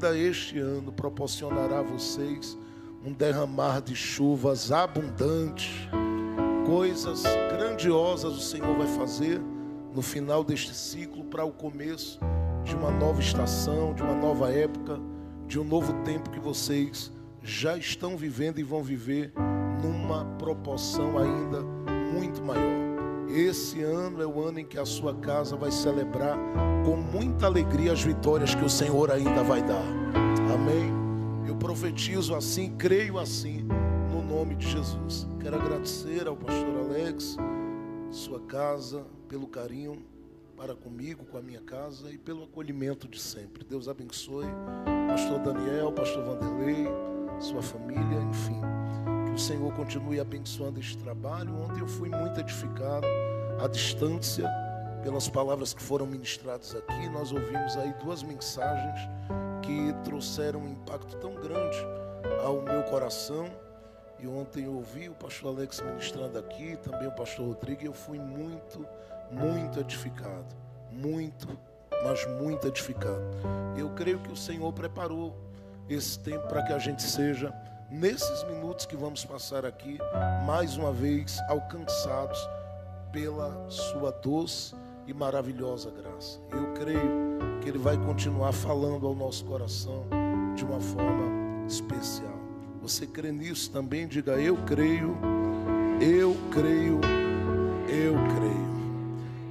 este ano proporcionará a vocês um derramar de chuvas abundante. Coisas grandiosas o Senhor vai fazer no final deste ciclo para o começo de uma nova estação, de uma nova época, de um novo tempo que vocês já estão vivendo e vão viver numa proporção ainda muito maior. Esse ano é o ano em que a sua casa vai celebrar com muita alegria as vitórias que o Senhor ainda vai dar. Amém? Eu profetizo assim, creio assim, no nome de Jesus. Quero agradecer ao pastor Alex, sua casa, pelo carinho para comigo, com a minha casa e pelo acolhimento de sempre. Deus abençoe pastor Daniel, pastor Vanderlei, sua família, enfim. Que o Senhor continue abençoando este trabalho. Ontem eu fui muito edificado, à distância, pelas palavras que foram ministradas aqui. Nós ouvimos aí 2 mensagens que trouxeram um impacto tão grande ao meu coração. E ontem eu ouvi o pastor Alex ministrando aqui, também o pastor Rodrigo, e eu fui muito edificado. Mas muito edificado. Eu creio que o Senhor preparou esse tempo para que a gente seja, nesses minutos que vamos passar aqui, mais uma vez alcançados pela sua doce e maravilhosa graça. Eu creio que Ele vai continuar falando ao nosso coração de uma forma especial. Você crê nisso também? Diga: eu creio, eu creio, eu creio.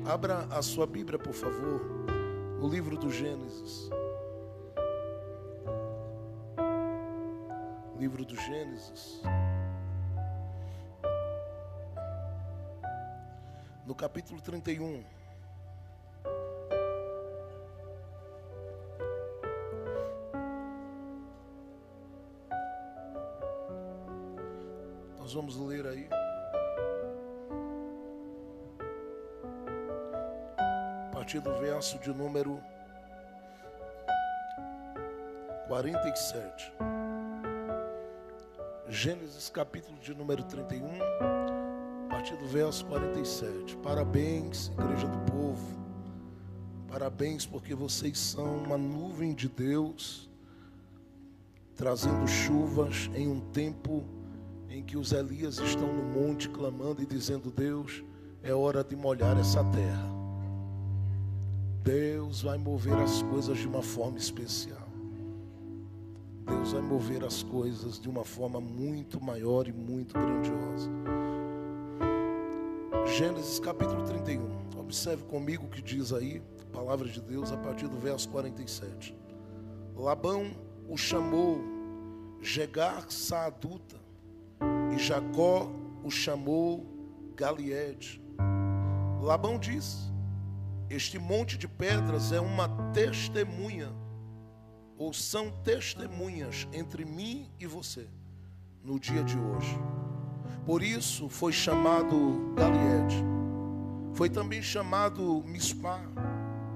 Abra a sua Bíblia, por favor, no livro do Gênesis. Livro do Gênesis, no capítulo 31. Nós vamos ler aí a partir do verso de número 47. Gênesis capítulo de número 31, a partir do verso 47. Parabéns, igreja do povo. Parabéns, porque vocês são uma nuvem de Deus, trazendo chuvas em um tempo em que os Elias estão no monte clamando e dizendo: Deus, é hora de molhar essa terra. Deus vai mover as coisas de uma forma especial. Deus vai mover as coisas de uma forma muito maior e muito grandiosa. Gênesis capítulo 31. Observe comigo o que diz aí a palavra de Deus a partir do verso 47. Labão o chamou Jegar-Saaduta e Jacó o chamou Galiede. Labão diz: este monte de pedras é uma testemunha, ou são testemunhas entre mim e você no dia de hoje. Por isso foi chamado Galiede. Foi também chamado Mispá,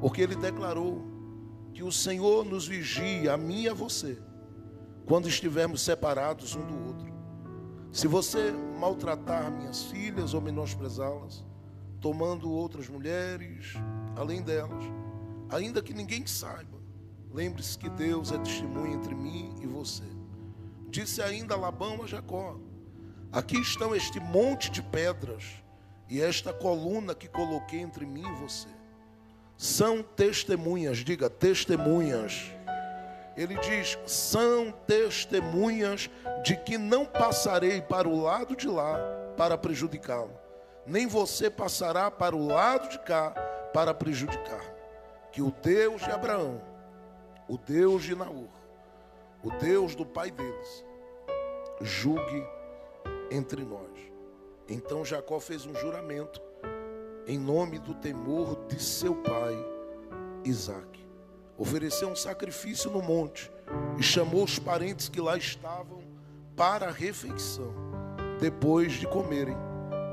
porque ele declarou que o Senhor nos vigia, a mim e a você, quando estivermos separados um do outro. Se você maltratar minhas filhas ou menosprezá-las, tomando outras mulheres além delas, ainda que ninguém saiba, lembre-se que Deus é testemunha entre mim e você. Disse ainda Labão a Jacó: aqui estão este monte de pedras e esta coluna que coloquei entre mim e você. São testemunhas, diga testemunhas. Ele diz: são testemunhas de que não passarei para o lado de lá para prejudicá-lo, nem você passará para o lado de cá para prejudicar. Que o Deus de Abraão, o Deus de Naor, o Deus do pai deles, julgue entre nós. Então Jacó fez um juramento em nome do temor de seu pai Isaque. Ofereceu um sacrifício no monte e chamou os parentes que lá estavam para a refeição. Depois de comerem,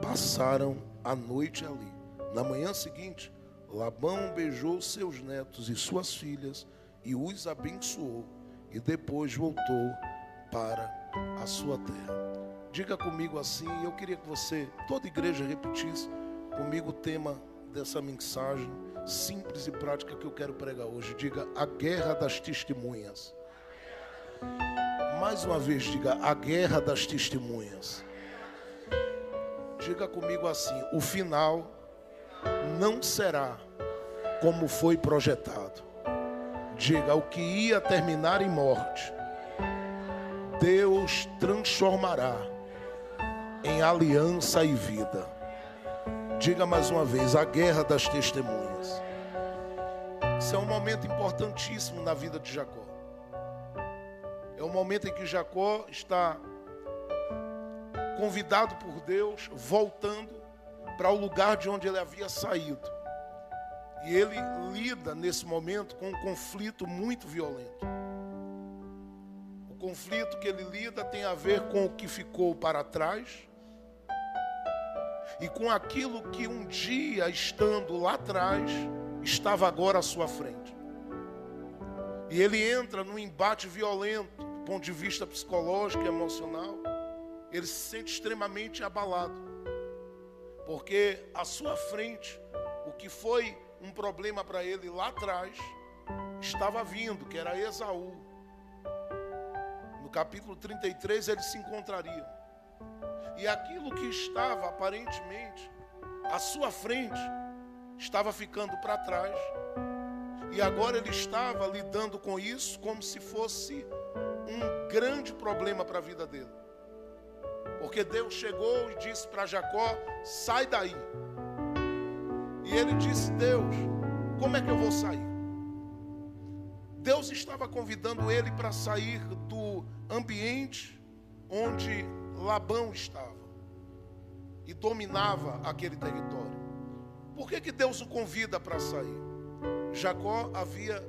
passaram a noite ali. Na manhã seguinte, Labão beijou seus netos e suas filhas e os abençoou, e depois voltou para a sua terra. Diga comigo assim, eu queria que você, toda igreja, repetisse comigo o tema dessa mensagem simples e prática que eu quero pregar hoje. Diga: a guerra das testemunhas. Mais uma vez, diga: a guerra das testemunhas. Diga comigo assim: o final não será como foi projetado. Diga: o que ia terminar em morte, Deus transformará em aliança e vida. Diga mais uma vez: a guerra das testemunhas. Isso é um momento importantíssimo na vida de Jacó. É o momento em que Jacó está convidado por Deus, voltando para o lugar de onde ele havia saído. E ele lida nesse momento com um conflito muito violento. O conflito que ele lida tem a ver com o que ficou para trás e com aquilo que um dia, estando lá atrás, estava agora à sua frente. E ele entra num embate violento, do ponto de vista psicológico e emocional. Ele se sente extremamente abalado, porque à sua frente, o que foi um problema para ele lá atrás, estava vindo, que era Esaú. No capítulo 33 eles se encontrariam. E aquilo que estava aparentemente à sua frente, estava ficando para trás. E agora ele estava lidando com isso como se fosse um grande problema para a vida dele. Porque Deus chegou e disse para Jacó: sai daí. E ele disse: Deus, como é que eu vou sair? Deus estava convidando ele para sair do ambiente onde Labão estava e dominava aquele território. Por que Deus o convida para sair? Jacó havia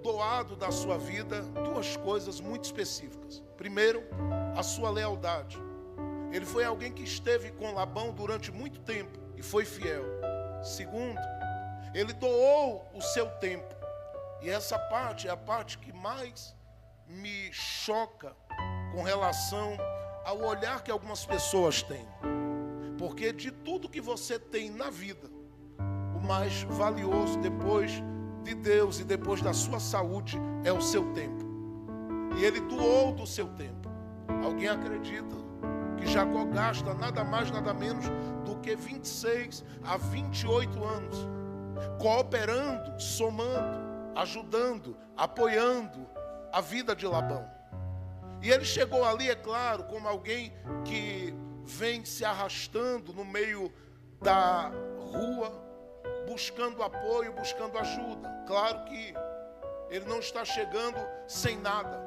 doado da sua vida duas coisas muito específicas. Primeiro, a sua lealdade. Ele foi alguém que esteve com Labão durante muito tempo e foi fiel. Segundo, ele doou o seu tempo. E essa parte é a parte que mais me choca com relação ao olhar que algumas pessoas têm. Porque de tudo que você tem na vida, o mais valioso depois de Deus e depois da sua saúde é o seu tempo. E ele doou do seu tempo. Alguém acredita que Jacó gasta nada mais, nada menos do que 26 a 28 anos cooperando, somando, ajudando, apoiando a vida de Labão? E ele chegou ali, é claro, como alguém que vem se arrastando no meio da rua, buscando apoio, buscando ajuda. Claro que ele não está chegando sem nada,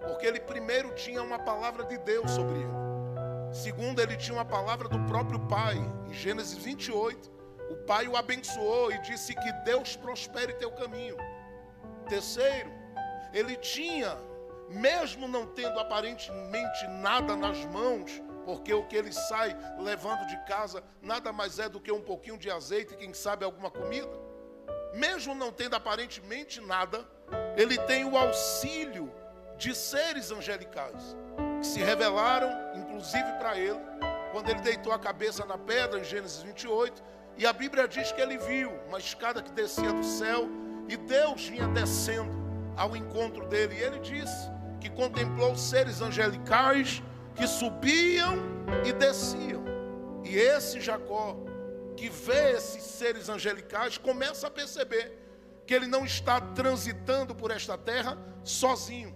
porque ele primeiro tinha uma palavra de Deus sobre ele. Segundo, ele tinha uma palavra do próprio pai. Em Gênesis 28, o pai o abençoou e disse que Deus prospere teu caminho. Terceiro, ele tinha, mesmo não tendo aparentemente nada nas mãos, porque o que ele sai levando de casa nada mais é do que um pouquinho de azeite e quem sabe alguma comida. Mesmo não tendo aparentemente nada, ele tem o auxílio de seres angelicais que se revelaram, inclusive para ele, quando ele deitou a cabeça na pedra, em Gênesis 28, e a Bíblia diz que ele viu uma escada que descia do céu, e Deus vinha descendo ao encontro dele, e ele disse que contemplou seres angelicais que subiam e desciam. E esse Jacó, que vê esses seres angelicais, começa a perceber que ele não está transitando por esta terra sozinho.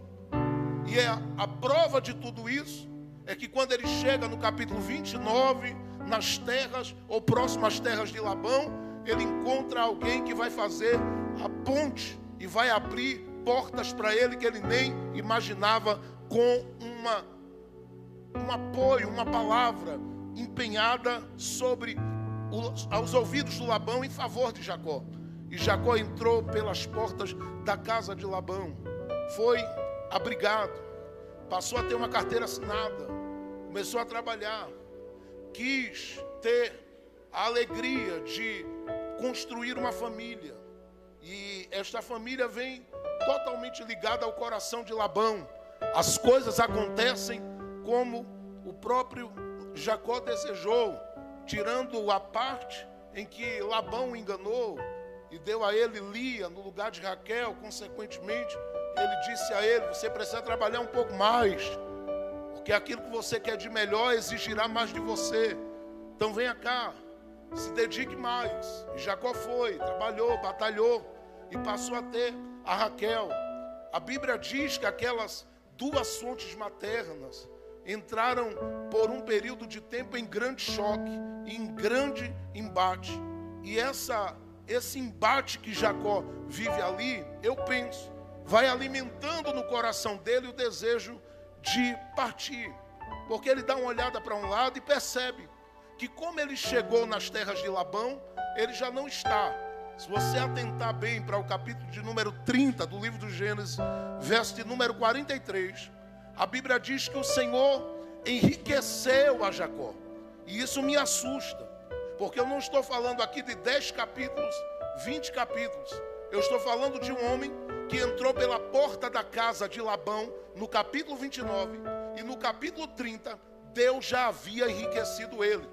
E a prova de tudo isso é que quando ele chega no capítulo 29, nas terras ou próximas terras de Labão, ele encontra alguém que vai fazer a ponte e vai abrir portas para ele que ele nem imaginava, com um apoio, uma palavra empenhada sobre aos ouvidos do Labão em favor de Jacó. E Jacó entrou pelas portas da casa de Labão, foi abrigado, passou a ter uma carteira assinada, começou a trabalhar, quis ter a alegria de construir uma família. E esta família vem totalmente ligada ao coração de Labão. As coisas acontecem como o próprio Jacó desejou, tirando a parte em que Labão o enganou e deu a ele Lia no lugar de Raquel. Consequentemente, ele disse a ele: você precisa trabalhar um pouco mais, porque aquilo que você quer de melhor exigirá mais de você. Então venha cá, se dedique mais. E Jacó foi, trabalhou, batalhou e passou a ter a Raquel. A Bíblia diz que aquelas duas fontes maternas entraram por um período de tempo em grande choque, em grande embate. E esse embate que Jacó vive ali, eu penso, vai alimentando no coração dele o desejo de partir. Porque ele dá uma olhada para um lado e percebe que como ele chegou nas terras de Labão, ele já não está. Se você atentar bem para o capítulo de número 30 do livro do Gênesis, verso de número 43, a Bíblia diz que o Senhor enriqueceu a Jacó. E isso me assusta, porque eu não estou falando aqui de 10 capítulos, 20 capítulos. Eu estou falando de um homem que entrou pela porta da casa de Labão, no capítulo 29, e no capítulo 30, Deus já havia enriquecido ele.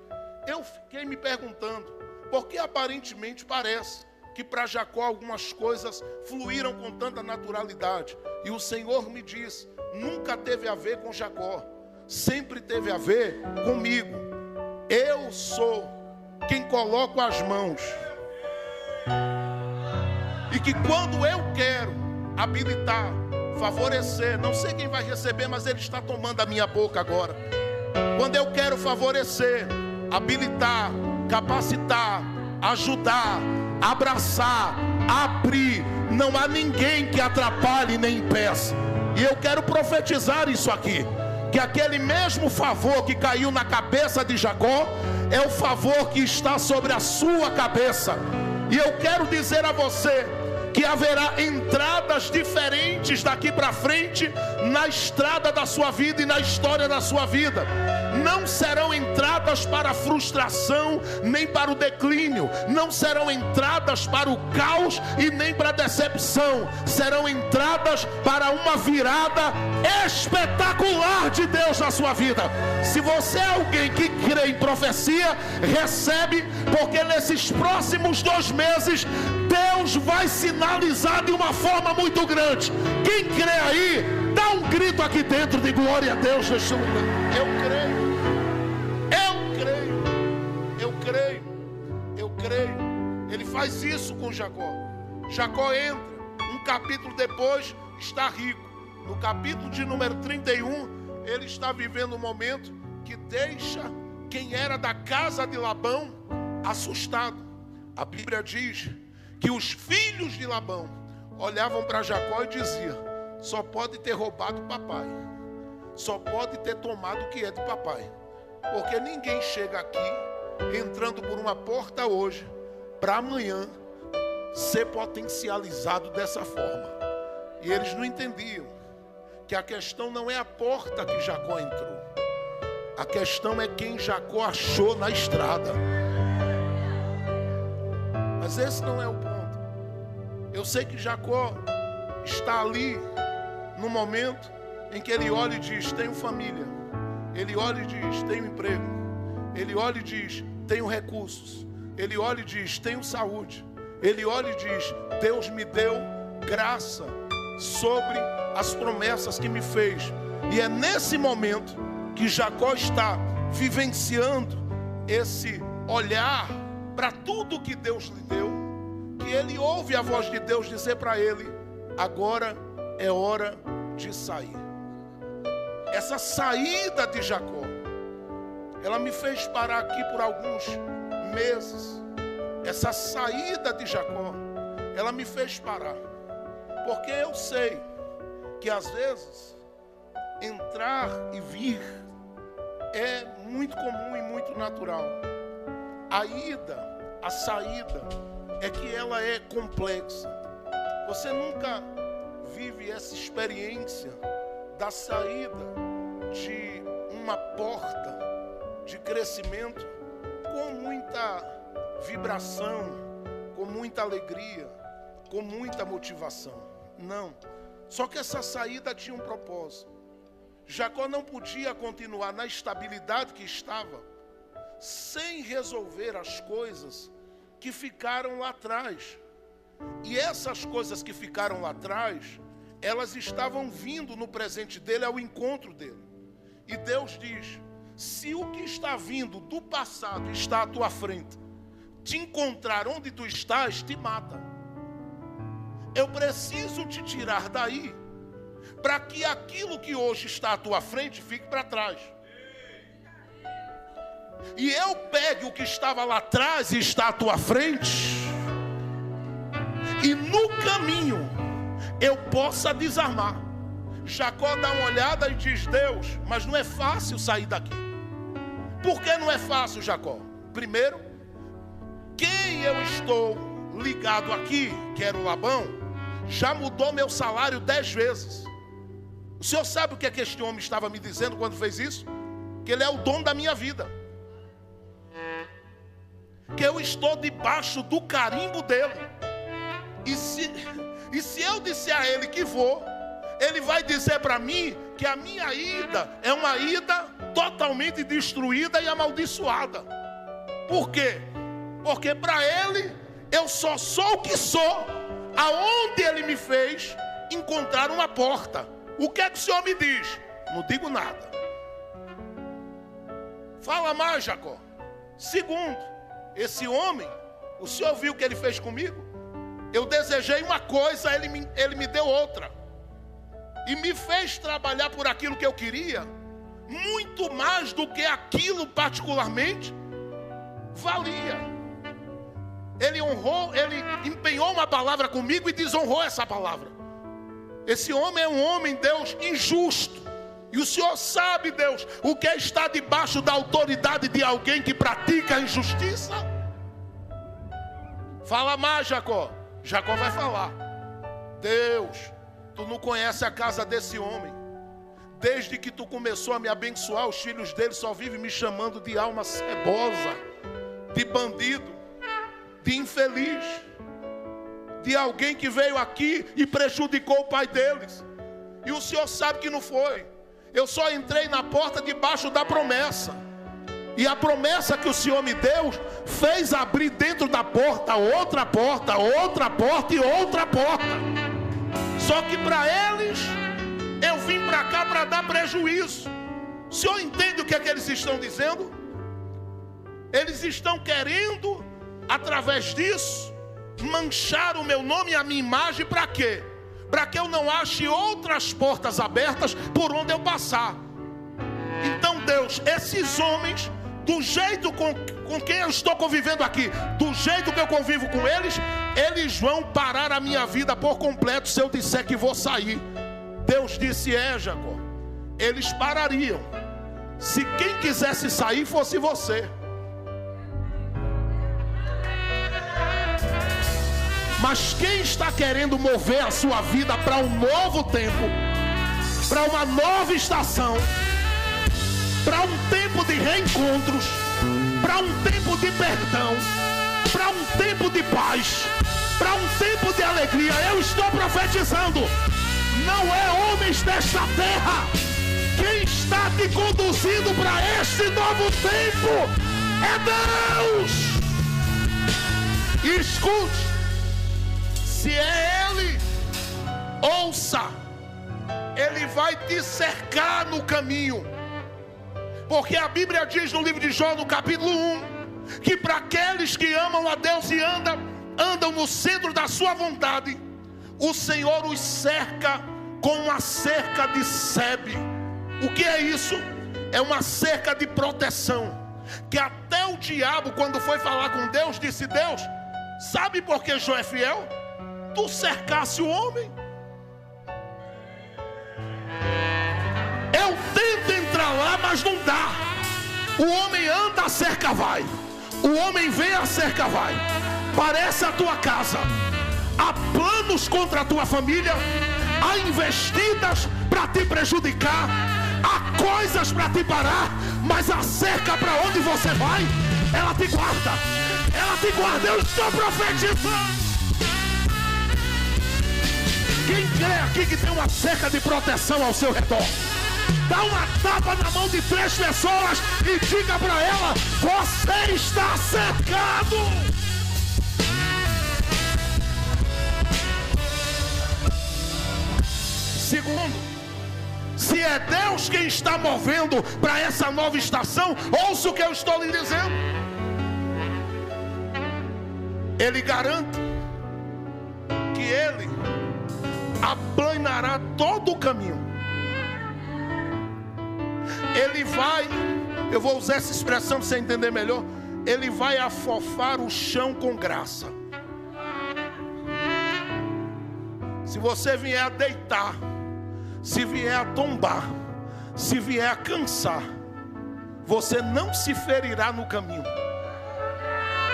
Eu fiquei me perguntando, porque aparentemente parece que para Jacó algumas coisas fluíram com tanta naturalidade. E o Senhor me diz: nunca teve a ver com Jacó, sempre teve a ver comigo. Eu sou quem coloco as mãos. E que quando eu quero habilitar, favorecer, não sei quem vai receber, mas Ele está tomando a minha boca agora. Quando eu quero favorecer, habilitar, capacitar, ajudar, abraçar, abrir, não há ninguém que atrapalhe nem impeça. E eu quero profetizar isso aqui, que aquele mesmo favor que caiu na cabeça de Jacó é o favor que está sobre a sua cabeça. E eu quero dizer a você que haverá entradas diferentes daqui para frente na estrada da sua vida e na história da sua vida. Não serão entradas para a frustração, nem para o declínio. Não serão entradas para o caos e nem para a decepção. Serão entradas para uma virada espetacular de Deus na sua vida. Se você é alguém que crê em profecia, recebe, porque nesses próximos 2 meses Deus vai sinalizar de uma forma muito grande. Quem crê aí, dá um grito aqui dentro de glória a Deus. Eu creio. Ele faz isso com Jacó. Jacó entra, um capítulo depois está rico. No capítulo de número 31, ele está vivendo um momento que deixa quem era da casa de Labão assustado. A Bíblia diz que os filhos de Labão olhavam para Jacó e diziam: só pode ter roubado o papai, só pode ter tomado o que é de papai, porque ninguém chega aqui entrando por uma porta hoje para amanhã ser potencializado dessa forma. E eles não entendiam que a questão não é a porta que Jacó entrou, a questão é quem Jacó achou na estrada. Mas esse não é o ponto. Eu sei que Jacó está ali no momento em que ele olha e diz: tenho família. Ele olha e diz: tenho emprego. Ele olha e diz: tenho recursos. Ele olha e diz: tenho saúde. Ele olha e diz: Deus me deu graça sobre as promessas que me fez. E é nesse momento que Jacó está vivenciando esse olhar para tudo que Deus lhe deu, que ele ouve a voz de Deus dizer para ele: agora é hora de sair. Essa saída de Jacó, ela me fez parar aqui por alguns meses. Essa saída de Jacó, ela me fez parar, porque eu sei que às vezes entrar e vir é muito comum e muito natural. A ida, a saída, é que ela é complexa. Você nunca vive essa experiência da saída de uma porta de crescimento com muita vibração, com muita alegria, com muita motivação. Não. Só que essa saída tinha um propósito. Jacó não podia continuar na estabilidade que estava sem resolver as coisas que ficaram lá atrás. E essas coisas que ficaram lá atrás elas estavam vindo no presente dele ao encontro dele. E Deus diz: se o que está vindo do passado está à tua frente, te encontrar onde tu estás, te mata. Eu preciso te tirar daí, para que aquilo que hoje está à tua frente fique para trás. E eu pegue o que estava lá atrás e está à tua frente, e no caminho eu possa desarmar. Jacó dá uma olhada e diz: Deus, mas não é fácil sair daqui. Por que não é fácil, Jacó? Primeiro, quem eu estou ligado aqui, que era o Labão, já mudou meu salário 10 vezes. O senhor sabe o que é que este homem estava me dizendo quando fez isso? Que ele é o dono da minha vida, que eu estou debaixo do carimbo dele. E se eu disser a ele que vou, ele vai dizer para mim que a minha ida é uma ida totalmente destruída e amaldiçoada. Por quê? Porque para ele eu só sou o que sou aonde ele me fez encontrar uma porta. O que é que o senhor me diz? Não digo nada. Fala mais, Jacó. Segundo, esse homem, o senhor viu o que ele fez comigo? Eu desejei uma coisa, ele me deu outra. E me fez trabalhar por aquilo que eu queria, muito mais do que aquilo particularmente valia. Ele honrou, ele empenhou uma palavra comigo e desonrou essa palavra. Esse homem é um homem, Deus, injusto. E o Senhor sabe, Deus, o que é estar debaixo da autoridade de alguém que pratica a injustiça? Fala mais, Jacó. Jacó vai falar: Deus, tu não conhece a casa desse homem. Desde que tu começou a me abençoar, os filhos dele só vivem me chamando de alma cebosa, de bandido, de infeliz, de alguém que veio aqui e prejudicou o pai deles. E o Senhor sabe que não foi. Eu só entrei na porta debaixo da promessa. E a promessa que o Senhor me deu fez abrir dentro da porta outra porta, outra porta e outra porta. Só que para eles, eu vim para cá para dar prejuízo. O senhor entende o que é que eles estão dizendo? Eles estão querendo, através disso, manchar o meu nome e a minha imagem. Para quê? Para que eu não ache outras portas abertas por onde eu passar. Então Deus, esses homens, do jeito com quem eu estou convivendo aqui, do jeito que eu convivo com eles, eles vão parar a minha vida por completo se eu disser que vou sair. Deus disse: Jacó, eles parariam se quem quisesse sair fosse você. Mas quem está querendo mover a sua vida para um novo tempo, para uma nova estação, para um tempo de reencontros, para um tempo de perdão, para um tempo de paz, para um tempo de alegria, eu estou profetizando: não é homens desta terra. Quem está te conduzindo para este novo tempo é Deus. E escute, se é Ele, ouça, Ele vai te cercar no caminho. Porque a Bíblia diz no livro de Jó, no capítulo 1, que para aqueles que amam a Deus e andam no centro da sua vontade, o Senhor os cerca com uma cerca de sebe. O que é isso? É uma cerca de proteção. Que até o diabo, quando foi falar com Deus, disse: Deus, sabe por que Jó é fiel? Tu cercasse o homem. Eu tento entrar lá, mas não dá. O homem anda, a cerca vai. O homem vem, a cerca vai. Parece a tua casa. Há planos contra a tua família. Há investidas para te prejudicar. Há coisas para te parar. Mas a cerca para onde você vai, ela te guarda. Ela te guarda. Eu estou profetizando. Quem crê aqui que tem uma cerca de proteção ao seu redor, dá uma tapa na mão de 3 pessoas e diga para ela: você está cercado. Se é Deus quem está movendo para essa nova estação, ouça o que eu estou lhe dizendo. Ele garante que Ele aplanará todo o caminho. Ele vai, eu vou usar essa expressão para você entender melhor, Ele vai afofar o chão com graça. Se você vier a deitar, se vier a tombar, se vier a cansar, você não se ferirá no caminho.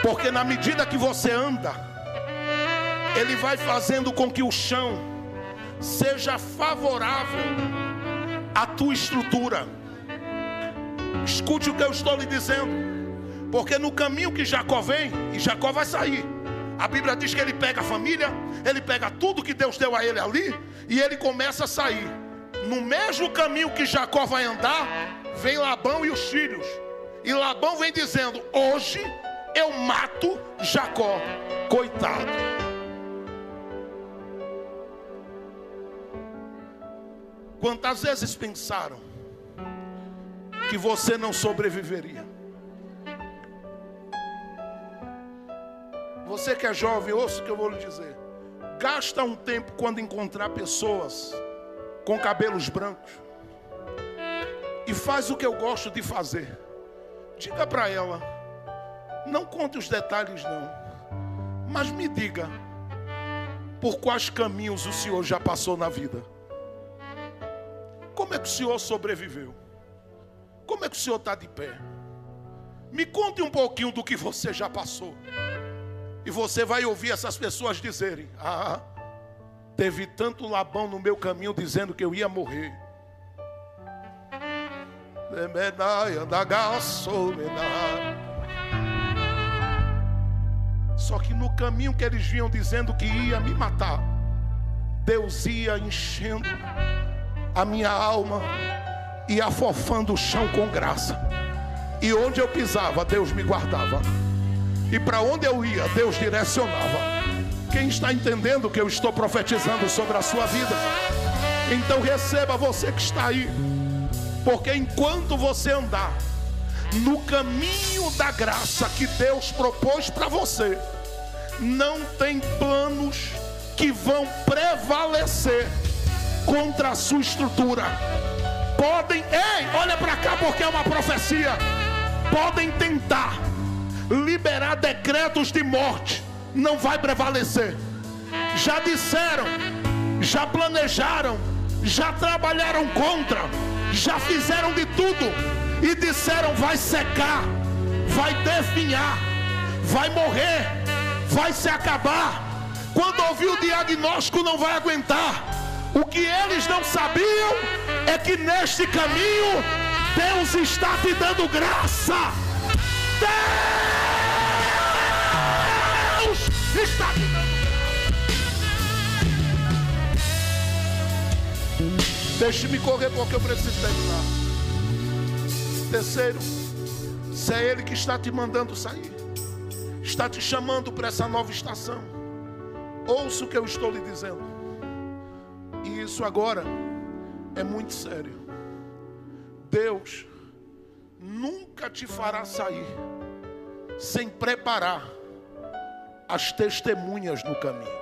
Porque na medida que você anda, Ele vai fazendo com que o chão seja favorável à tua estrutura. Escute o que eu estou lhe dizendo. Porque no caminho que Jacó vem, e Jacó vai sair, a Bíblia diz que ele pega a família, ele pega tudo que Deus deu a ele ali, e ele começa a sair. No mesmo caminho que Jacó vai andar, vem Labão e os filhos. E Labão vem dizendo: hoje eu mato Jacó, coitado. Quantas vezes pensaram que você não sobreviveria? Você que é jovem, ouça o que eu vou lhe dizer. Gasta um tempo quando encontrar pessoas com cabelos brancos e faz o que eu gosto de fazer. Diga para ela, não conte os detalhes não, mas me diga por quais caminhos o senhor já passou na vida. Como é que o senhor sobreviveu? Como é que o senhor está de pé? Me conte um pouquinho do que você já passou. E você vai ouvir essas pessoas dizerem: ah, teve tanto Labão no meu caminho dizendo que eu ia morrer. Só que no caminho que eles vinham dizendo que ia me matar, Deus ia enchendo a minha alma e afofando o chão com graça. E onde eu pisava, Deus me guardava. E para onde eu ia, Deus direcionava. Quem está entendendo o que eu estou profetizando sobre a sua vida? Então receba, você que está aí. Porque enquanto você andar no caminho da graça que Deus propôs para você, não tem planos que vão prevalecer contra a sua estrutura. Podem, olha para cá porque é uma profecia. Podem tentar liberar decretos de morte, não vai prevalecer. Já disseram, já planejaram, já trabalharam contra, já fizeram de tudo e disseram: vai secar, vai definhar, vai morrer, vai se acabar. Quando ouvir o diagnóstico não vai aguentar. O que eles não sabiam é que neste caminho Deus está te dando graça. Deus está te dando graça. Deixe-me correr porque eu preciso terminar. Terceiro, se é Ele que está te mandando sair, está te chamando para essa nova estação, ouça o que eu estou lhe dizendo. E isso agora é muito sério. Deus nunca te fará sair sem preparar as testemunhas no caminho.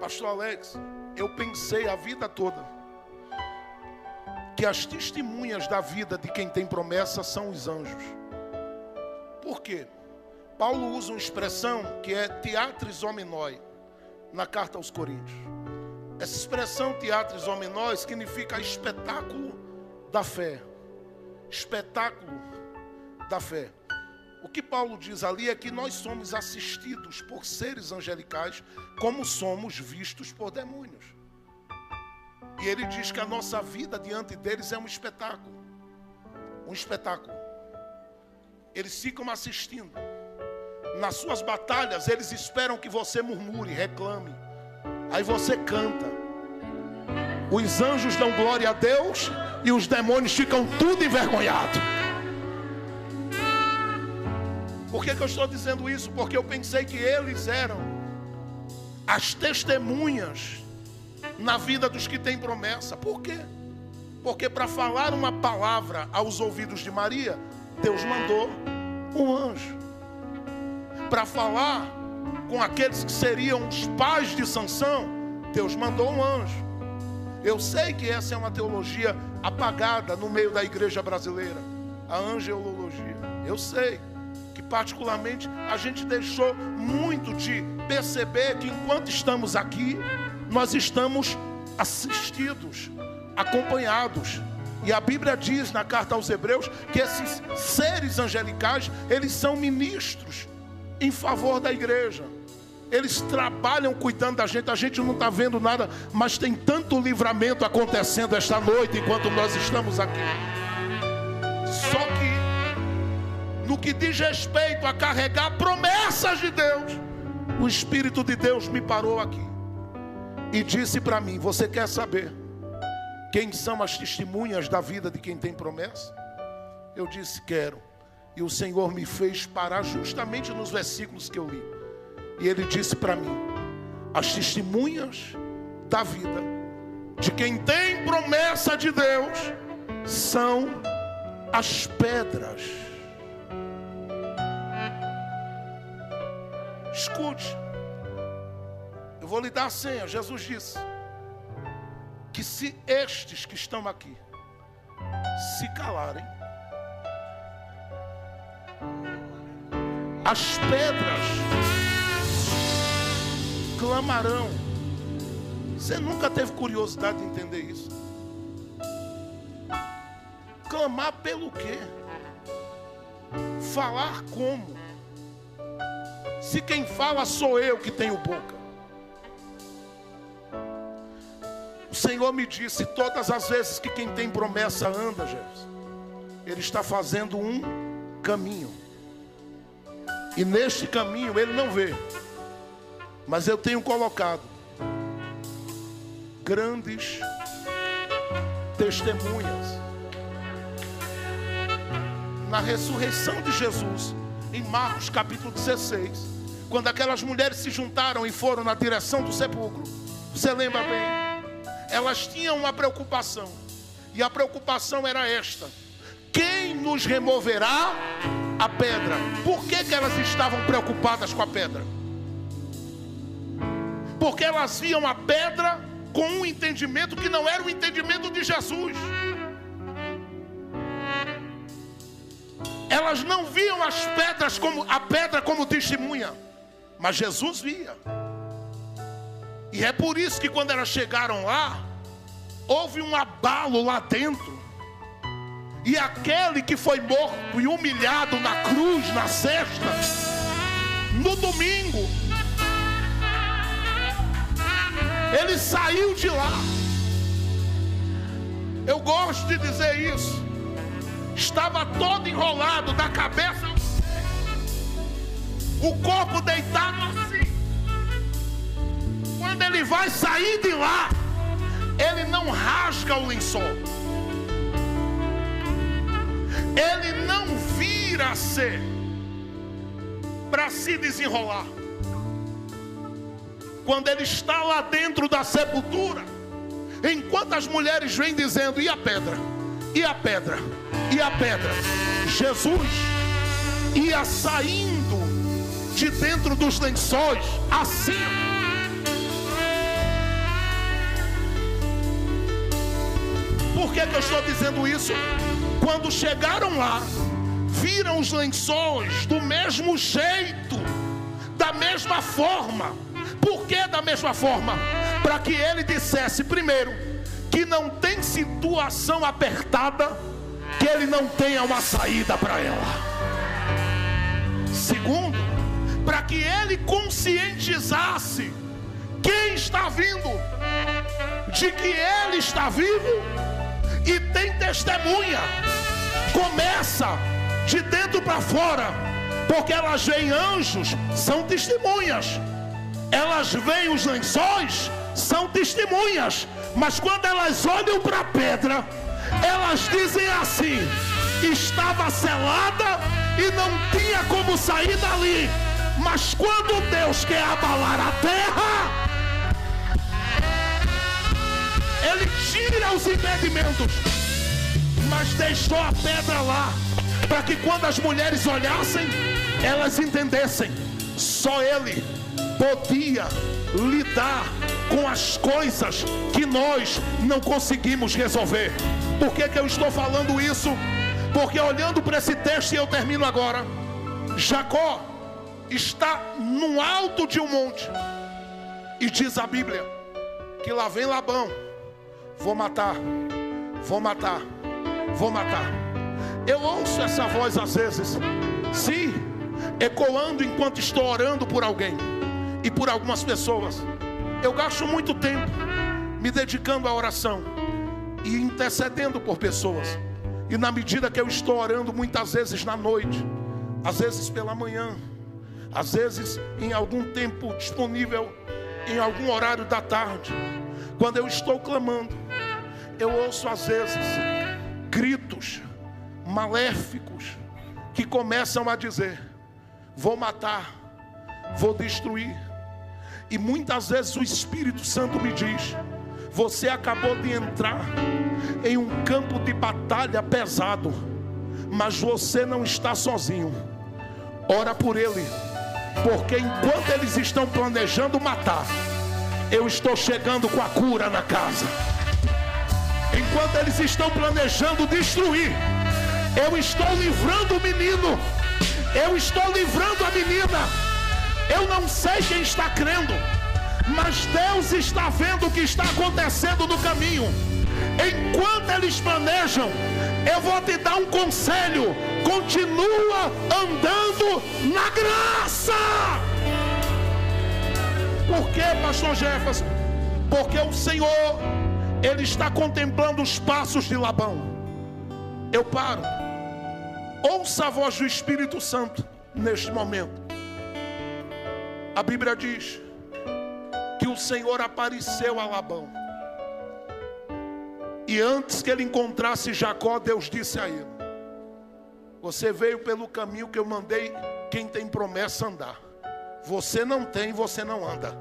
Pastor Alex, eu pensei a vida toda que as testemunhas da vida de quem tem promessa são os anjos. Por quê? Paulo usa uma expressão que é teatris hominoi na carta aos Coríntios. Essa expressão teatris hominoi significa espetáculo da fé. Espetáculo da fé. O que Paulo diz ali é que nós somos assistidos por seres angelicais como somos vistos por demônios. E ele diz que a nossa vida diante deles é um espetáculo. Um espetáculo. Eles ficam assistindo. Nas suas batalhas, eles esperam que você murmure, reclame. Aí você canta. Os anjos dão glória a Deus e os demônios ficam tudo envergonhados. Por que eu estou dizendo isso? Porque eu pensei que eles eram as testemunhas na vida dos que têm promessa. Por quê? Porque para falar uma palavra aos ouvidos de Maria, Deus mandou um anjo. Para falar com aqueles que seriam os pais de Sansão, Deus mandou um anjo. Eu sei que essa é uma teologia apagada no meio da igreja brasileira, a angelologia. Eu sei que particularmente a gente deixou muito de perceber que enquanto estamos aqui, nós estamos assistidos, acompanhados. E a Bíblia diz na carta aos Hebreus que esses seres angelicais, eles são ministros em favor da igreja. Eles trabalham cuidando da gente. A gente não está vendo nada, mas tem tanto livramento acontecendo esta noite enquanto nós estamos aqui. Só que no que diz respeito a carregar promessas de Deus, o Espírito de Deus me parou aqui e disse para mim: você quer saber quem são as testemunhas da vida de quem tem promessa? Eu disse: quero. E o Senhor me fez parar justamente nos versículos que eu li. E Ele disse para mim: as testemunhas da vida de quem tem promessa de Deus são as pedras. Escute, eu vou lhe dar a senha. Jesus disse que se estes que estão aqui se calarem, as pedras clamarão. Você nunca teve curiosidade de entender isso? Clamar pelo quê? Falar como? Se quem fala sou eu que tenho boca. O Senhor me disse: todas as vezes que quem tem promessa anda, Jefferson, ele está fazendo um caminho. E neste caminho ele não vê, mas eu tenho colocado grandes testemunhas. Na ressurreição de Jesus, em Marcos capítulo 16, quando aquelas mulheres se juntaram e foram na direção do sepulcro, você lembra bem? Elas tinham uma preocupação, e a preocupação era esta: quem nos removerá a pedra? Por que elas estavam preocupadas com a pedra? Porque elas viam a pedra com um entendimento que não era o entendimento de Jesus. Elas não viam as pedras a pedra como testemunha, mas Jesus via. E é por isso que quando elas chegaram lá, houve um abalo lá dentro. E aquele que foi morto e humilhado na cruz, na sexta, no domingo, ele saiu de lá. Eu gosto de dizer isso. Estava todo enrolado da cabeça, o corpo deitado assim. Quando ele vai sair de lá, ele não rasga o lençol, ele não vira-se para se desenrolar. Quando ele está lá dentro da sepultura, enquanto as mulheres vêm dizendo: e a pedra? E a pedra? E a pedra? Jesus ia saindo de dentro dos lençóis assim. Por que eu estou dizendo isso? Quando chegaram lá, viram os lençóis do mesmo jeito, da mesma forma. Por que da mesma forma? Para que ele dissesse, primeiro, que não tem situação apertada que ele não tenha uma saída para ela. Segundo, para que ele conscientizasse quem está vindo de que ele está vivo e tem testemunha. Começa de dentro para fora, porque elas veem anjos, são testemunhas. Elas veem os lençóis, são testemunhas. Mas quando elas olham para a pedra, elas dizem assim: estava selada e não tinha como sair dali. Mas quando Deus quer abalar a terra, tira os impedimentos, mas deixou a pedra lá, para que quando as mulheres olhassem, elas entendessem, só ele podia lidar com as coisas que nós não conseguimos resolver. Por que eu estou falando isso? Porque olhando para esse texto, e eu termino agora, Jacó está no alto de um monte, e diz a Bíblia que lá vem Labão: vou matar, vou matar, vou matar. Eu ouço essa voz às vezes, sim, ecoando enquanto estou orando por alguém e por algumas pessoas. Eu gasto muito tempo me dedicando à oração e intercedendo por pessoas. E na medida que eu estou orando, muitas vezes na noite, às vezes pela manhã, às vezes em algum tempo disponível, em algum horário da tarde, quando eu estou clamando, eu ouço às vezes gritos maléficos que começam a dizer: vou matar, vou destruir. E muitas vezes o Espírito Santo me diz: você acabou de entrar em um campo de batalha pesado, mas você não está sozinho. Ora por ele, porque enquanto eles estão planejando matar, eu estou chegando com a cura na casa. Enquanto eles estão planejando destruir, eu estou livrando o menino, eu estou livrando a menina. Eu não sei quem está crendo, mas Deus está vendo o que está acontecendo no caminho. Enquanto eles planejam, eu vou te dar um conselho: continua andando na graça. Por quê, pastor Jefferson? Porque o Senhor, Ele está contemplando os passos de Labão. Eu paro. Ouça a voz do Espírito Santo neste momento. A Bíblia diz que o Senhor apareceu a Labão, e antes que ele encontrasse Jacó, Deus disse a ele: você veio pelo caminho que eu mandei quem tem promessa andar. Você não tem, você não anda.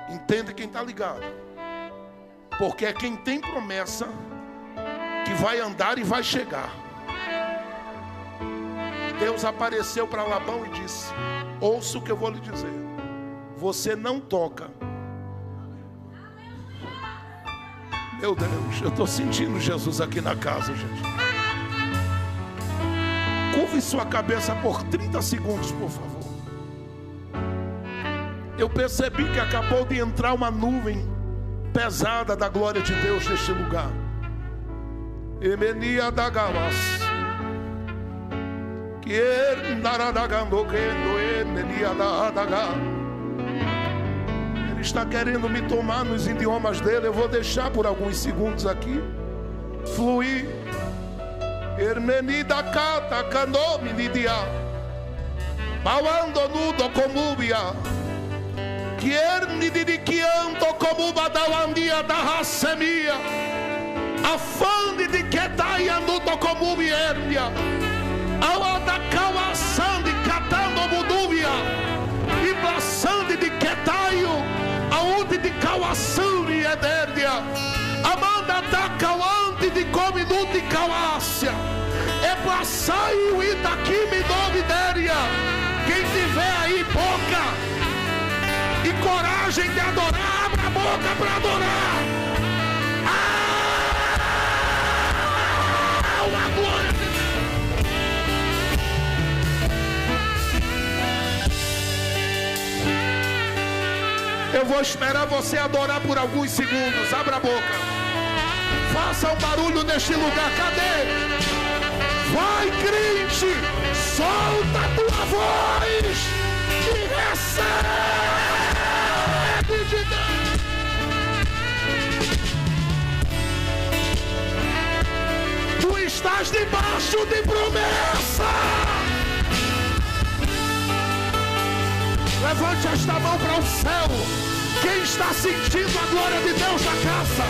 Entende quem está ligado? Porque é quem tem promessa que vai andar e vai chegar. Deus apareceu para Labão e disse: ouça o que eu vou lhe dizer. Você não toca. Meu Deus, eu estou sentindo Jesus aqui na casa, gente. Curve sua cabeça por 30 segundos, por favor. Eu percebi que acabou de entrar uma nuvem pesada da glória de Deus neste lugar. Emenia da galas. Ele está querendo me tomar nos idiomas dele. Eu vou deixar por alguns segundos aqui fluir. Ermenida cata canome lidia, bawando nudo comubia, quierne didiquianto comuba da wandia da rasemia, afande de quetaia nudo comubiernia. Awada kawasandi catando muduvia, e blaçande de quetaio, aonde de kawassuri ederdia, amanda da kawante de cominu de kawasia, e blaçaio e daqui me dovideria. Quem tiver aí boca e coragem de adorar, abra a boca para adorar. A glória. Eu vou esperar você adorar por alguns segundos. Abra a boca. Faça um barulho neste lugar. Cadê? Vai, crente. Solta a tua voz. E recebe de Deus. Tu estás debaixo de promessa. Levante esta mão para o céu. Quem está sentindo a glória de Deus na casa,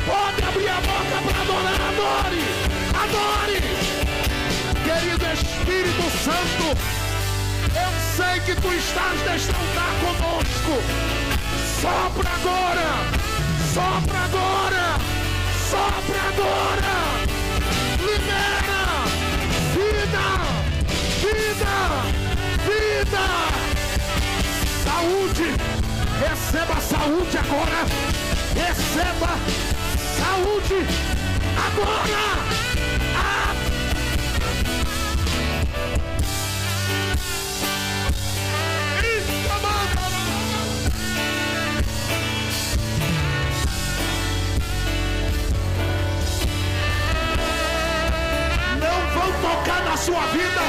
pode abrir a boca para adorar. Adore, adore. Querido Espírito Santo, eu sei que tu estás neste lugar conosco. Sopra agora, sopra agora, sopra agora. Libera vida, vida, vida. Saúde, receba saúde agora. Receba saúde agora. Tocar na sua vida,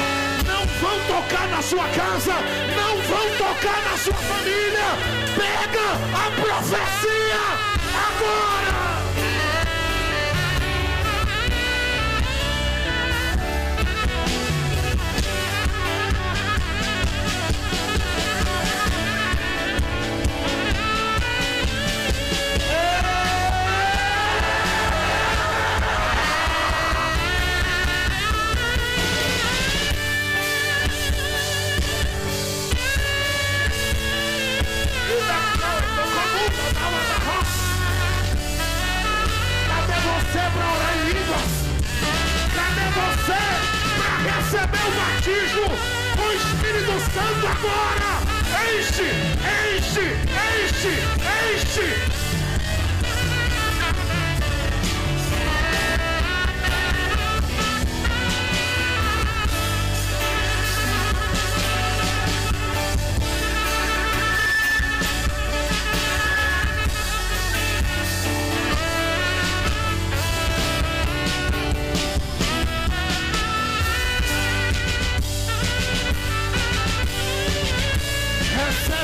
não vão tocar na sua casa, não vão tocar na sua família. Pega a profecia agora. Receber o batismo com o Espírito Santo agora. Enche, enche, enche, enche.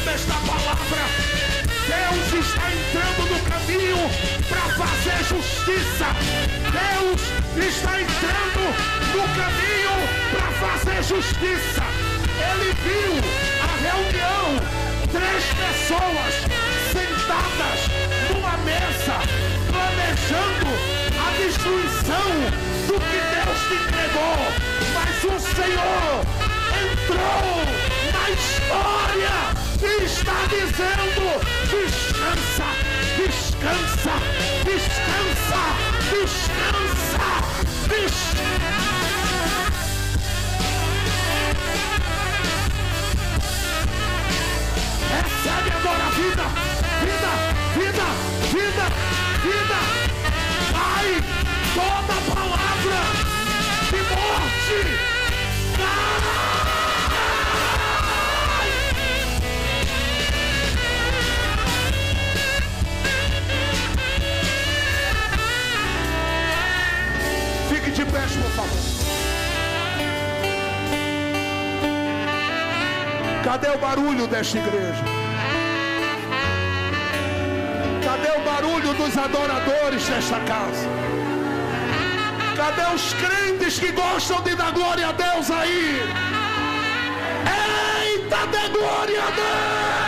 Esta palavra, Deus está entrando no caminho para fazer justiça. Deus está entrando no caminho para fazer justiça. Ele viu a reunião, 3 pessoas sentadas numa mesa, planejando a destruição do que Deus te entregou, mas o Senhor entrou na história e está dizendo: descansa, descansa, descansa, descansa, descansa. Recebe agora a vida, vida, vida, vida, vida. Vai toda palavra de morte. Fique de pé, por favor. Cadê o barulho desta igreja? Cadê o barulho dos adoradores desta casa? Cadê os crentes que gostam de dar glória a Deus aí? Eita, dê glória a Deus!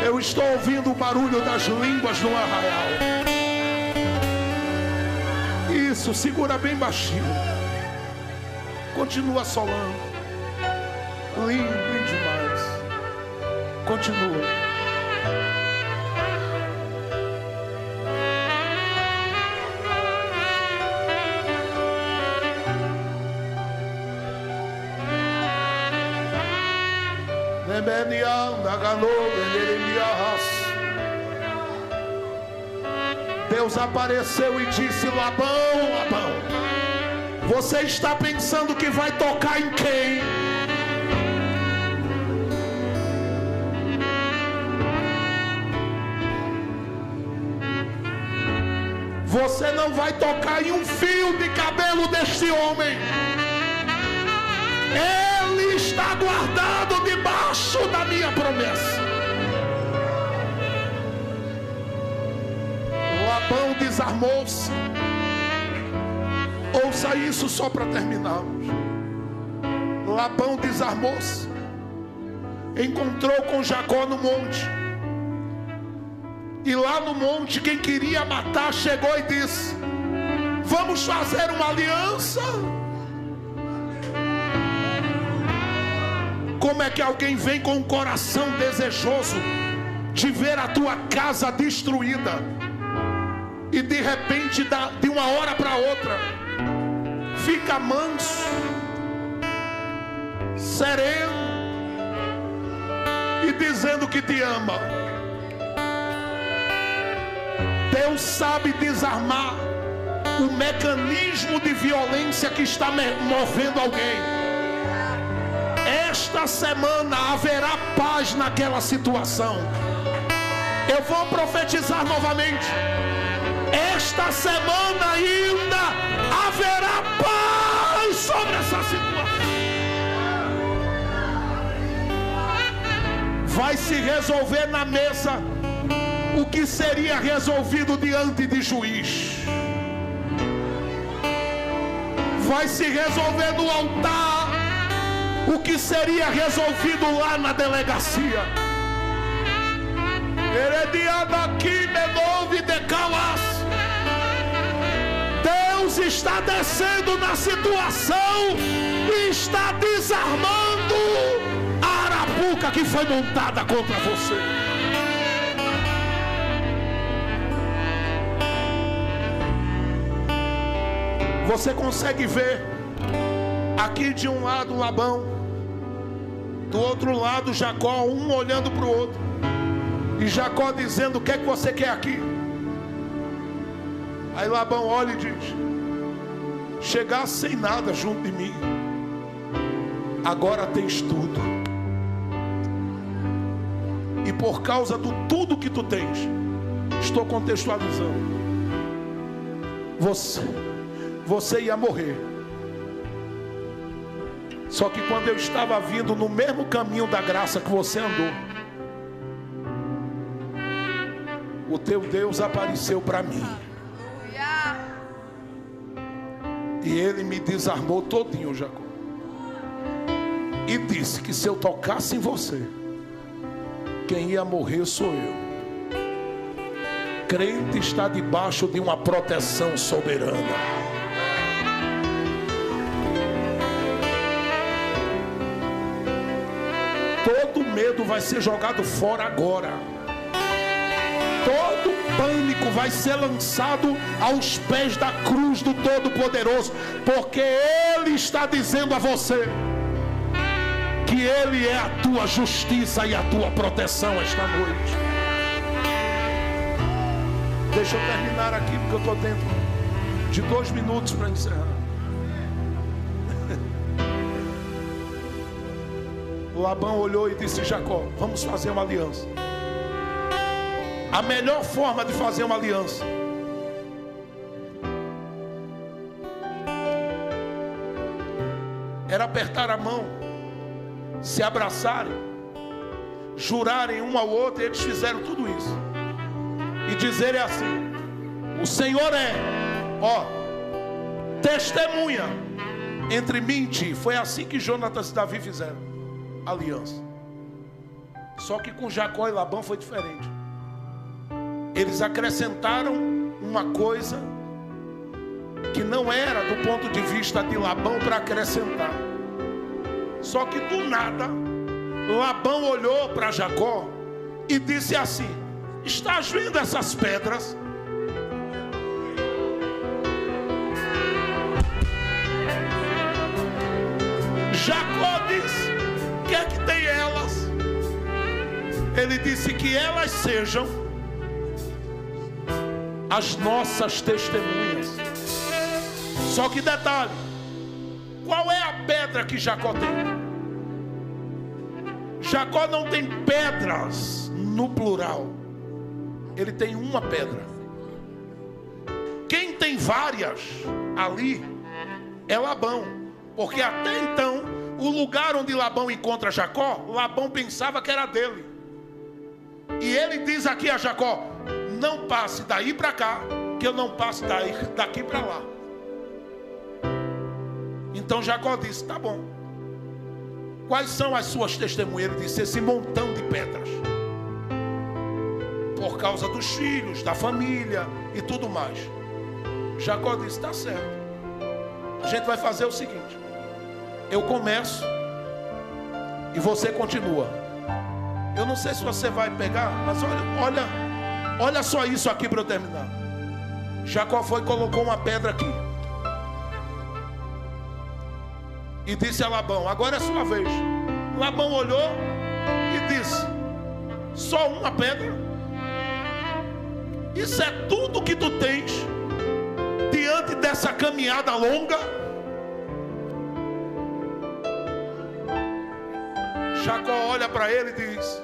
Eu estou ouvindo o barulho das línguas no arraial. Isso, segura bem baixinho. Continua solando. Lindo demais. Continua. Deus apareceu e disse: Labão, Labão, você está pensando que vai tocar em quem? Você não vai tocar em um fio de cabelo deste homem. Ele está guardado debaixo da minha promessa. Labão desarmou-se. Ouça isso só para terminarmos. Labão desarmou-se. Encontrou com Jacó no monte. E lá no monte, quem queria matar chegou e disse: Vamos fazer uma aliança. Como é que alguém vem com um coração desejoso de ver a tua casa destruída e de repente, de uma hora para outra, fica manso, sereno e dizendo que te ama? Deus sabe desarmar o mecanismo de violência que está movendo alguém. Esta semana haverá paz naquela situação. Eu vou profetizar novamente. Esta semana ainda haverá paz sobre essa situação. Vai se resolver na mesa o que seria resolvido diante de juiz. Vai se resolver no altar o que seria resolvido lá na delegacia. Deus está descendo na situação e está desarmando a arapuca que foi montada contra você. Você consegue ver aqui de um lado Labão, do outro lado Jacó, um olhando para o outro, e Jacó dizendo: o que é que você quer aqui? Aí Labão olha e diz: chegar sem nada junto de mim, agora tens tudo, e por causa do tudo que tu tens, estou contextualizando, você ia morrer. Só que quando eu estava vindo no mesmo caminho da graça que você andou, o teu Deus apareceu para mim. E ele me desarmou todinho, Jacó. E disse que se eu tocasse em você, quem ia morrer sou eu. Crente está debaixo de uma proteção soberana. Todo medo vai ser jogado fora agora. Todo pânico vai ser lançado aos pés da cruz do Todo-Poderoso, porque Ele está dizendo a você que Ele é a tua justiça e a tua proteção esta noite. Deixa eu terminar aqui, porque eu estou dentro de 2 minutos para encerrar. Labão olhou e disse: Jacó, vamos fazer uma aliança. A melhor forma de fazer uma aliança era apertar a mão, se abraçarem, jurarem um ao outro. E eles fizeram tudo isso e dizerem assim: o Senhor é, testemunha entre mim e ti. Foi assim que Jonatas e Davi fizeram aliança. Só que com Jacó e Labão foi diferente. Eles acrescentaram uma coisa que não era do ponto de vista de Labão para acrescentar. Só que do nada Labão olhou para Jacó e disse assim: estás vendo essas pedras? Jacó disse: o que é que tem elas? Ele disse que elas sejam as nossas testemunhas. Só que detalhe: qual é a pedra que Jacó tem? Jacó não tem pedras no plural, ele tem uma pedra. Quem tem várias ali é Labão, porque até então o lugar onde Labão encontra Jacó, Labão pensava que era dele. E ele diz aqui a Jacó: não passe daí para cá, que eu não passo daqui para lá. Então Jacó disse: tá bom, quais são as suas testemunhas? Ele disse: esse montão de pedras, por causa dos filhos, da família e tudo mais. Jacó disse: está certo, a gente vai fazer o seguinte, eu começo e você continua. Eu não sei se você vai pegar, mas olha só isso aqui para eu terminar. Jacó foi e colocou uma pedra aqui e disse a Labão: agora é sua vez. Labão olhou e disse: só uma pedra? Isso é tudo que tu tens diante dessa caminhada longa? Jacó olha para ele e diz: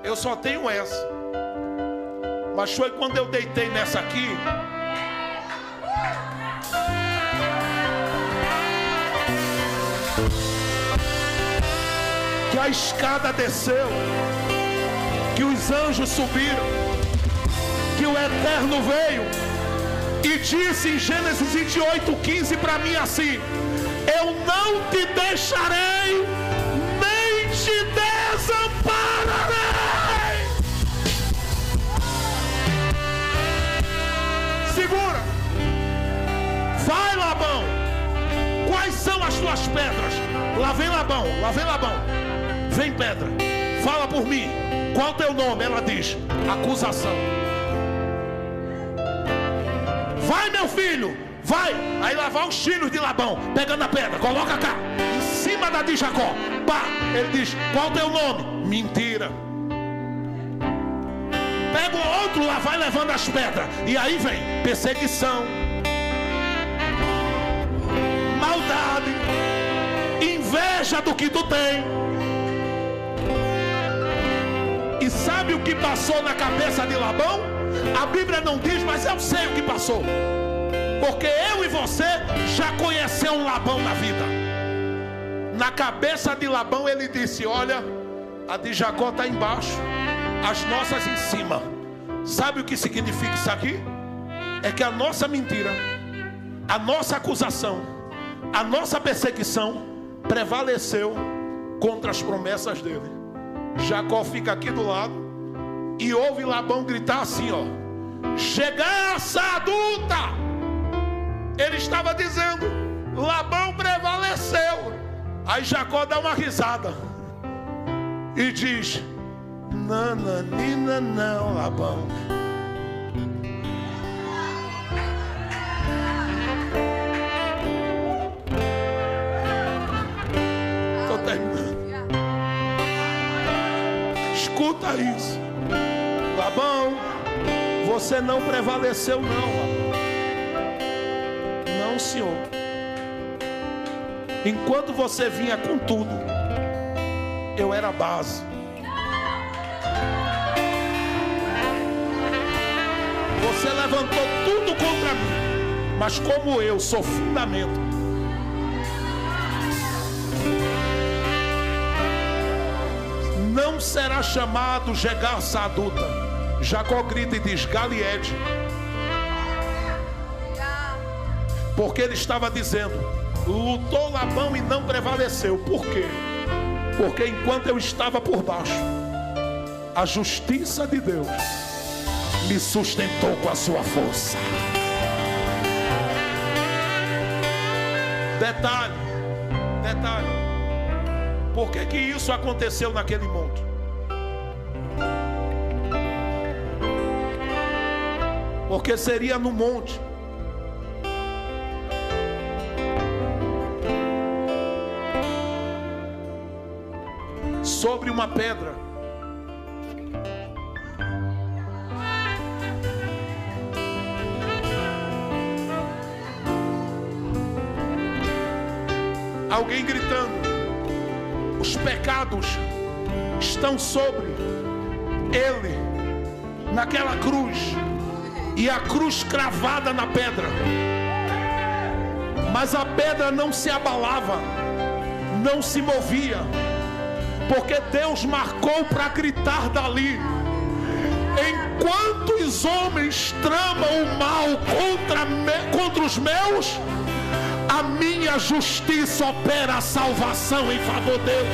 eu só tenho essa. Mas foi quando eu deitei nessa aqui que a escada desceu, que os anjos subiram, que o Eterno veio e disse em Gênesis 28:15 para mim assim: eu não te deixarei, nem te desampararei. Segura. Vai, Labão. Quais são as tuas pedras? Lá vem Labão, lá vem Labão. Vem, pedra, fala por mim. Qual o teu nome? Ela diz: acusação. Vai, meu filho, vai. Aí lá vai os filhos de Labão, pegando a pedra, coloca cá, em cima da de Jacó. Pá, ele diz: qual o teu nome? Mentira. Pega o outro, lá vai levando as pedras. E aí vem perseguição, maldade, inveja do que tu tem. E sabe o que passou na cabeça de Labão? A Bíblia não diz, mas eu sei o que passou, porque eu e você já conheceu um Labão na vida. Na cabeça de Labão ele disse: olha, a de Jacó está embaixo, as nossas em cima. Sabe o que significa isso aqui? É que a nossa mentira, a nossa acusação, a nossa perseguição prevaleceu contra as promessas dele. Jacó fica aqui do lado e ouve Labão gritar assim, ó: chegaça adulta. Ele estava dizendo: Labão prevaleceu. Aí Jacó dá uma risada e diz: nananina não, Labão. Estou terminando. Escuta isso. Labão, você não prevaleceu não, Labão. Não, senhor. Enquanto você vinha com tudo, eu era a base. Você levantou tudo contra mim, mas como eu sou fundamento, não será chamado Jegarça adulta. Jacó grita e diz: Galiede. Porque ele estava dizendo: lutou Labão e não prevaleceu. Por quê? Porque enquanto eu estava por baixo, a justiça de Deus me sustentou com a sua força. Detalhe. Por que isso aconteceu naquele monte? Porque seria no monte sobre uma pedra, alguém gritando: os pecados estão sobre ele, naquela cruz, e a cruz cravada na pedra. Mas a pedra não se abalava, não se movia, porque Deus marcou para gritar dali: enquanto os homens tramam o mal contra os meus, a minha justiça opera a salvação em favor dele.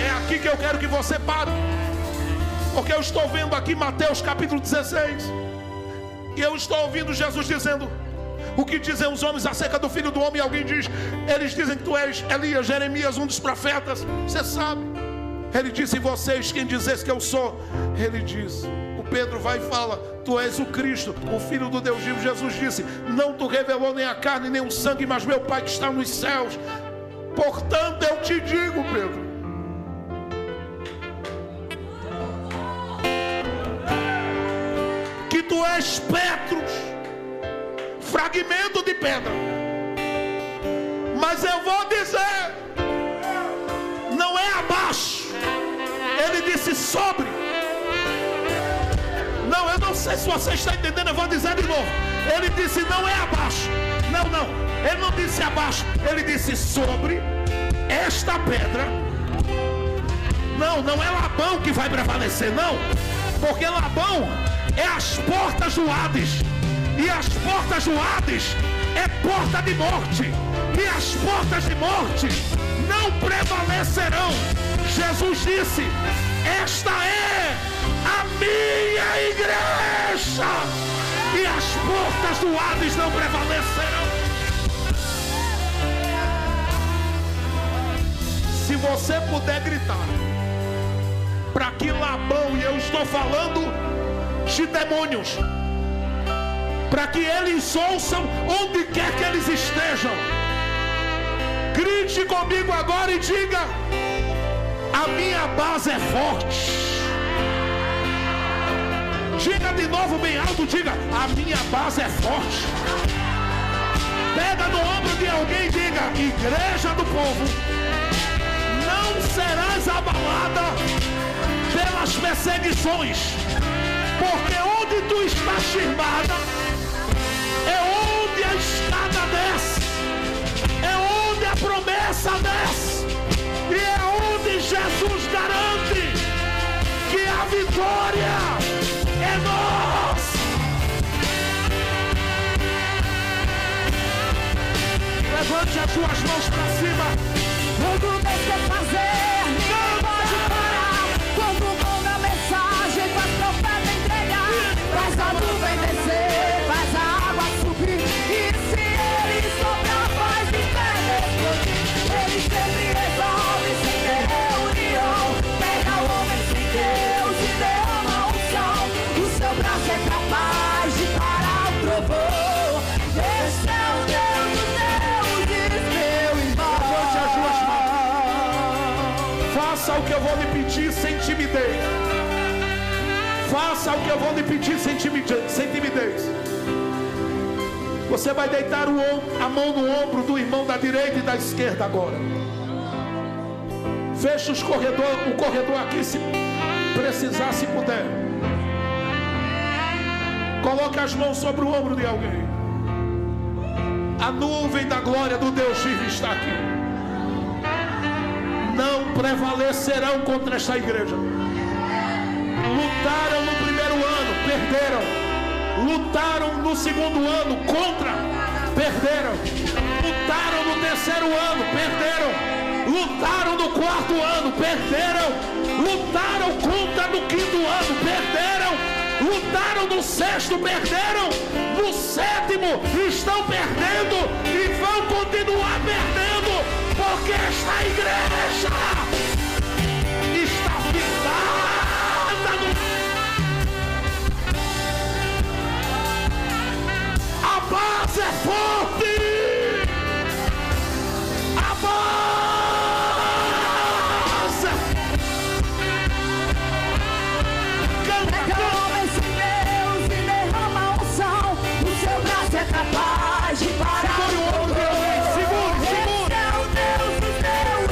É aqui que eu quero que você pare, porque eu estou vendo aqui Mateus capítulo 16. E eu estou ouvindo Jesus dizendo: o que dizem os homens acerca do Filho do Homem? E alguém diz: eles dizem que tu és Elias, Jeremias, um dos profetas. Você sabe? Ele disse: e vocês, quem dizes que eu sou? Ele diz, o Pedro vai e fala: tu és o Cristo, o Filho do Deus vivo. Jesus disse: não tu revelou nem a carne nem o sangue, mas meu Pai que está nos céus. Portanto eu te digo, Pedro, que tu és Petros, fragmento de pedra. Mas eu vou dizer, não é abaixo. Ele disse sobre. Não, eu não sei se você está entendendo, eu vou dizer de novo. Ele disse não é abaixo. Não, ele não disse abaixo. Ele disse sobre esta pedra. Não é Labão que vai prevalecer, não. Porque Labão é as portas do Hades. E as portas do Hades é porta de morte. E as portas de morte não prevalecerão. Jesus disse: esta é a minha igreja. E as portas do Hades não prevalecerão. Se você puder gritar para que Labão, e eu estou falando de demônios, para que eles ouçam onde quer que eles estejam, grite comigo agora e diga: a minha base é forte. Diga de novo bem alto, diga: a minha base é forte. Pega no ombro de alguém e diga: igreja do povo, não serás abalada pelas perseguições, porque onde tu estás firmada é onde a escada desce, é onde a promessa desce, e é onde Jesus garante que a vitória é nossa. Levante as suas mãos para cima. Quando você fazer, ninguém pode parar. Quando manda mensagem, faz profeta entregar. Faz a nuvem descer, faz a água subir. E se ele soprar, faz de pé explodir. Ele sempre resolve sem ter reunião. Pega o homem sem Deus e derrama a unção. O seu braço é capaz de parar o trovão. Esse é o Deus dos deuses, meu irmão. Levante as duas mãos. Faça o que eu vou lhe pedir sem timidez. Faça o que eu vou lhe pedir sem timidez. Você vai deitar a mão no ombro do irmão da direita e da esquerda agora. Feche o corredor aqui, se precisar, se puder. Coloque as mãos sobre o ombro de alguém. A nuvem da glória do Deus vivo está aqui. Não prevalecerão contra esta igreja. Lutaram no primeiro ano, perderam. Lutaram no segundo ano, contra, perderam. Lutaram no terceiro ano, perderam. Lutaram no quarto ano, perderam. Lutaram contra no quinto ano, perderam. Lutaram no sexto, perderam. No sétimo, estão perdendo e vão continuar perdendo, porque esta igreja está firmada no... A base é forte. A base. Pega o homem sem Deus e derrama a unção. O seu braço é capaz de parar o trovão. Segure. Esse é o Deus dos deuses.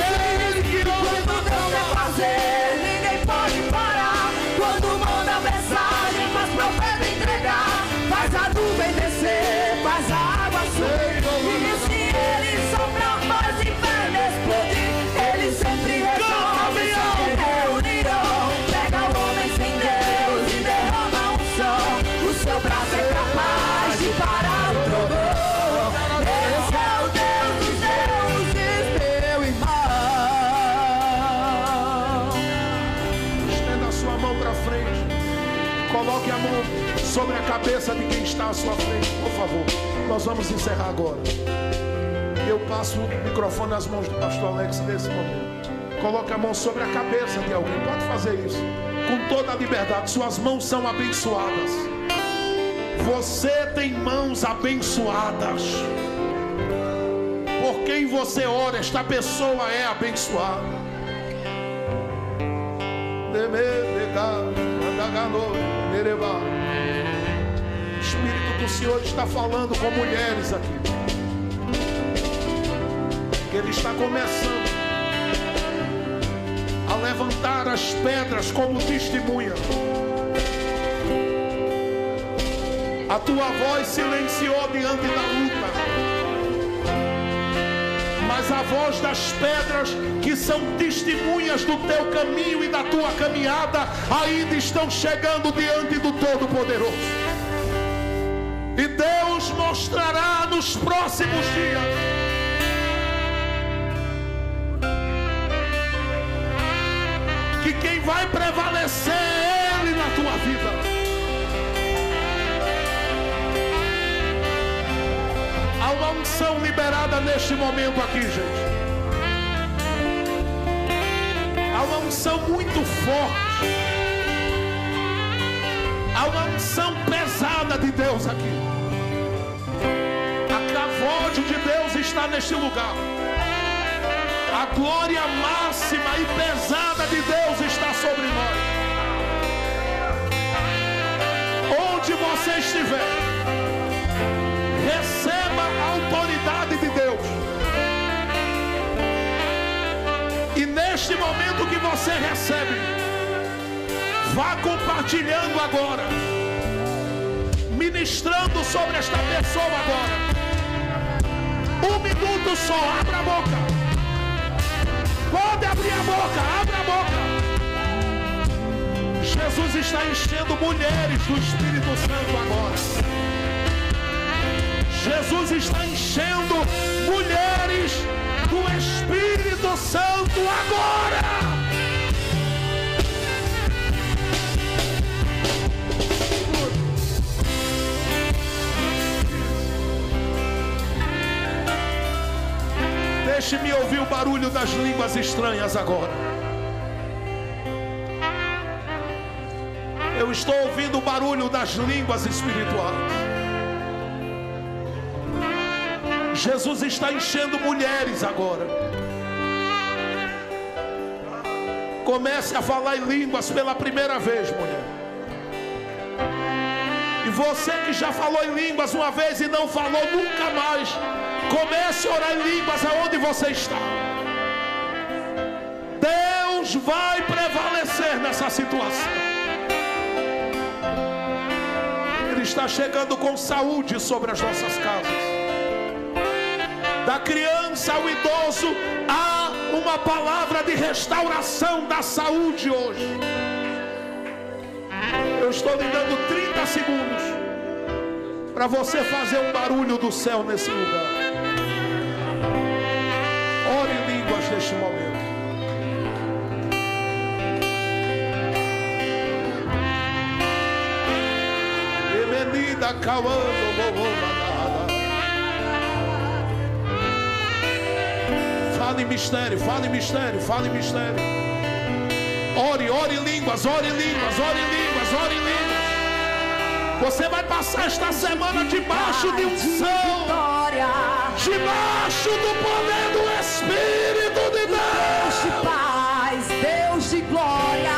Quando Deus quer fazer, ninguém pode parar. Quando manda mensagem, faz profeta entregar. Faz a nuvem descer, faz a água subir. E se ele soprar, faz inferno explodir. Ele sempre resolve sem reunião. Pega o homem sem Deus e derrama a unção. O seu braço é capaz de parar o trovão. Esse sobre a cabeça de quem está à sua frente, por favor. Nós vamos encerrar agora. Eu passo o microfone nas mãos do pastor Alex nesse momento. Coloque a mão sobre a cabeça de alguém. Pode fazer isso com toda a liberdade. Suas mãos são abençoadas. Você tem mãos abençoadas. Por quem você ora, esta pessoa é abençoada. O Espírito do Senhor está falando com mulheres aqui. Ele está começando a levantar as pedras como testemunha. A tua voz silenciou diante da luta, mas a voz das pedras que são testemunhas do teu caminho e da tua caminhada ainda estão chegando diante do Todo-Poderoso. E Deus mostrará nos próximos dias que quem vai prevalecer é Ele na tua vida. Há uma unção liberada neste momento aqui, gente. Há uma unção muito forte. Há uma unção pesada de Deus aqui. A cavode de Deus está neste lugar. A glória máxima e pesada de Deus está sobre nós. Onde você estiver, receba a autoridade de Deus. E neste momento que você recebe, vá compartilhando agora, ministrando sobre esta pessoa agora. 1 minuto só, abra a boca. Pode abrir a boca, abra a boca. Jesus está enchendo mulheres do Espírito Santo agora. Jesus está enchendo mulheres do Espírito Santo agora. Deixe-me ouvir o barulho das línguas estranhas agora. Eu estou ouvindo o barulho das línguas espirituais. Jesus está enchendo mulheres agora. Comece a falar em línguas pela primeira vez, mulher. E você que já falou em línguas uma vez e não falou nunca mais, comece a orar em línguas aonde você está. Deus vai prevalecer nessa situação. Ele está chegando com saúde sobre as nossas casas. Da criança ao idoso, há uma palavra de restauração da saúde hoje. Eu estou lhe dando 30 segundos para você fazer um barulho do céu nesse lugar. Ore em línguas neste momento. Emenida cauando. Fale em mistério, fale em mistério, fale em mistério. Ore em línguas, ore em línguas, ore em línguas, ore em línguas. Você vai passar esta semana debaixo de unção, debaixo do poder do Espírito de Deus. Deus de paz, Deus de glória.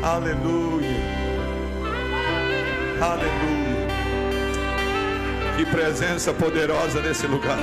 Aleluia, aleluia. Que presença poderosa nesse lugar.